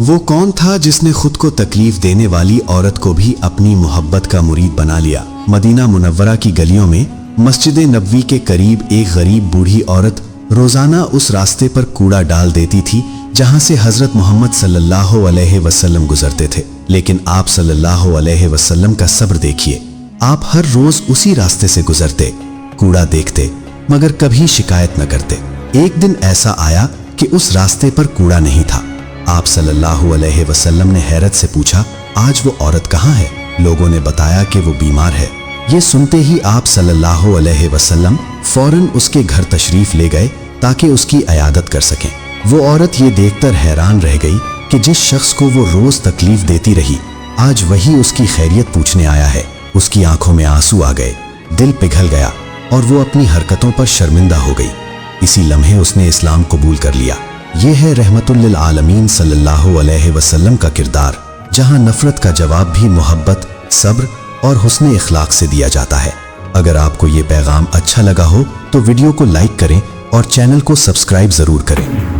वो कौन था जिसने खुद को तकलीफ देने वाली औरत को भी अपनी मोहब्बत का मुरीद बना लिया? मदीना मुनव्वरा की गलियों में मस्जिद नबवी के करीब एक गरीब बूढ़ी औरत रोजाना उस रास्ते पर कूड़ा डाल देती थी जहां से हजरत मोहम्मद सल्लल्लाहु अलैहि वसल्लम गुजरते थे। लेकिन आप सल्लल्लाहु अलैहि वसल्लम का सब्र देखिए। आप हर रोज उसी रास्ते से गुजरते, कूड़ा देखते, मगर कभी शिकायत न करते। एक दिन ऐसा आया कि उस रास्ते पर कूड़ा नहीं था। आप सल्लल्लाहु अलैहि वसल्लम ने हैरत से पूछा, आज वो औरत कहाँ है? लोगों ने बताया कि वो बीमार है। ये सुनते ही आप सल्लल्लाहु अलैहि वसल्लम फौरन उसके घर तशरीफ ले गए ताकि उसकी इयादत कर सकें। वो औरत ये देखकर हैरान रह गई कि जिस शख्स को वो रोज तकलीफ देती रही, आज वही उसकी खैरियत पूछने आया है। उसकी आंखों में आंसू आ गए, दिल पिघल गया और वो अपनी हरकतों पर शर्मिंदा हो गई। इसी लम्हे उसने इस्लाम कबूल कर लिया। ये है रहमतुल लिल आलमीन सल्लल्लाहु अलैहि वसल्लम का किरदार, जहां नफरत का जवाब भी मोहब्बत, सब्र और हुस्न इखलाक से दिया जाता है। अगर आपको ये पैगाम अच्छा लगा हो तो वीडियो को लाइक करें और चैनल को सब्सक्राइब जरूर करें।